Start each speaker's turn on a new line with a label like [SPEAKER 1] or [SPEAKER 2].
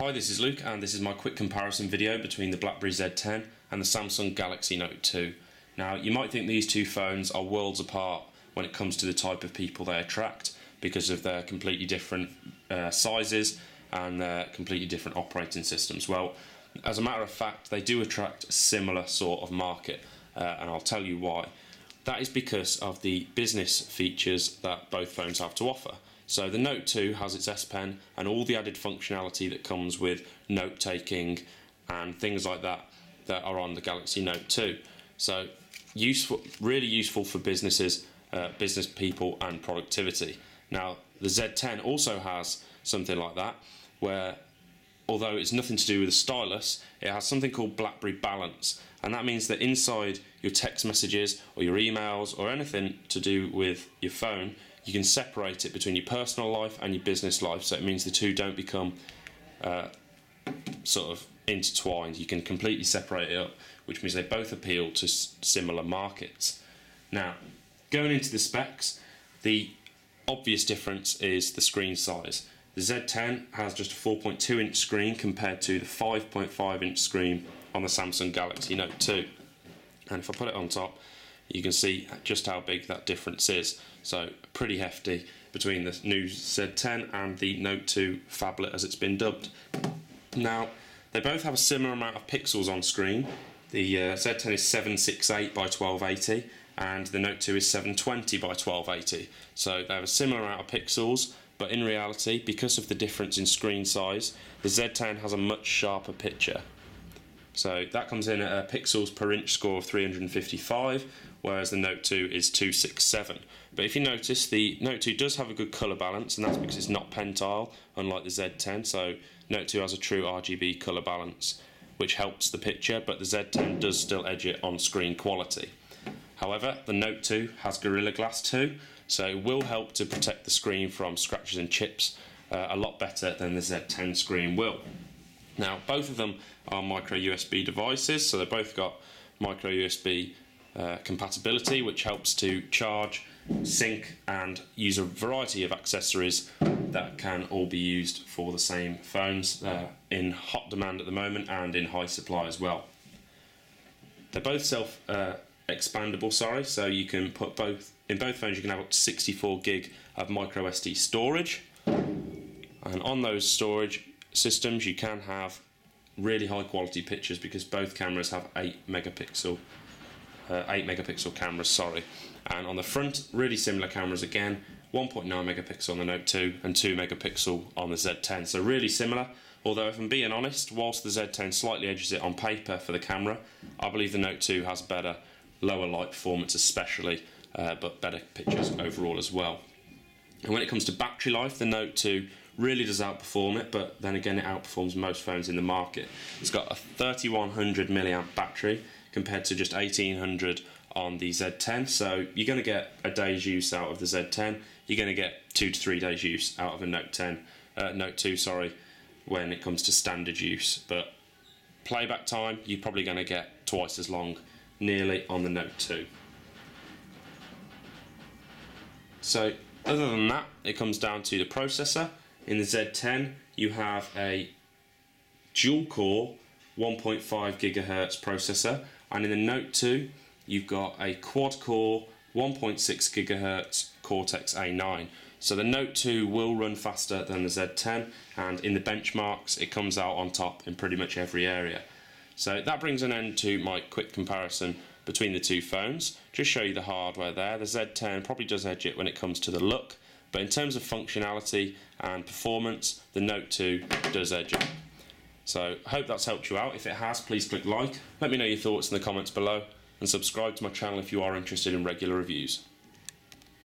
[SPEAKER 1] Hi, this is Luke and this is my quick comparison video between the BlackBerry Z10 and the Samsung Galaxy Note 2. Now, you might think these two phones are worlds apart when it comes to the type of people they attract because of their completely different sizes and their completely different operating systems. Well, as a matter of fact, they do attract a similar sort of market, and I'll tell you why. That is because of the business features that both phones have to offer. So the Note 2 has its S Pen and all the added functionality that comes with note-taking and things like that that are on the Galaxy Note 2. So useful, really useful for businesses, business people and productivity. Now the Z10 also has something like that, where although it's nothing to do with a stylus, it has something called Blackberry Balance, and that means that inside your text messages or your emails or anything to do with your phone, you can separate it between your personal life and your business life, so it means the two don't become sort of intertwined. You can completely separate it up, which means they both appeal to similar markets. Now, going into the specs, the obvious difference is the screen size. The Z10 has just a 4.2 inch screen compared to the 5.5 inch screen on the Samsung Galaxy Note 2. And if I put it on top, you can see just how big that difference is. So pretty hefty between the new Z10 and the Note 2 phablet, as it's been dubbed. Now, they both have a similar amount of pixels on screen. The Z10 is 768 by 1280 and the Note 2 is 720 by 1280. So they have a similar amount of pixels, but in reality, because of the difference in screen size, the Z10 has a much sharper picture. So that comes in at a pixels per inch score of 355, whereas the Note 2 is 267. But if you notice, the Note 2 does have a good colour balance, and that's because it's not pentile, unlike the Z10. So Note 2 has a true RGB colour balance, which helps the picture, but the Z10 does still edge it on screen quality. However, the Note 2 has Gorilla Glass 2, so it will help to protect the screen from scratches and chips a lot better than the Z10 screen will. Now, both of them are micro USB devices, so they've both got micro USB compatibility, which helps to charge, sync and use a variety of accessories that can all be used for the same phones in hot demand at the moment and in high supply as well. They're both expandable, so you can put in both phones you can have up to 64 gig of micro SD storage, and on those storage systems you can have really high quality pictures because both cameras have 8 megapixel cameras, and on the front really similar cameras again, 1.9 megapixel on the Note 2 and 2 megapixel on the Z10, so really similar. Although if I'm being honest, whilst the Z10 slightly edges it on paper for the camera, I believe the Note 2 has better lower light performance especially, but better pictures overall as well. And when it comes to battery life, the Note 2 really does outperform it, but then again it outperforms most phones in the market. It's got a 3100 milliamp battery compared to just 1800 on the Z10, so you're going to get a day's use out of the Z10. You're going to get 2 to 3 days use out of a Note 2 when it comes to standard use, but playback time you're probably going to get twice as long nearly on the Note 2. So other than that, it comes down to the processor. In the Z10 you have a dual core 1.5 gigahertz processor, and in the Note 2 you've got a quad core 1.6 gigahertz Cortex A9. So the Note 2 will run faster than the Z10, and in the benchmarks it comes out on top in pretty much every area. So that brings an end to my quick comparison between the two phones. Just show you the hardware there. The Z10 probably does edge it when it comes to the look, but in terms of functionality and performance, the Note 2 does edge it. So I hope that's helped you out. If it has, please click like. Let me know your thoughts in the comments below, and subscribe to my channel if you are interested in regular reviews.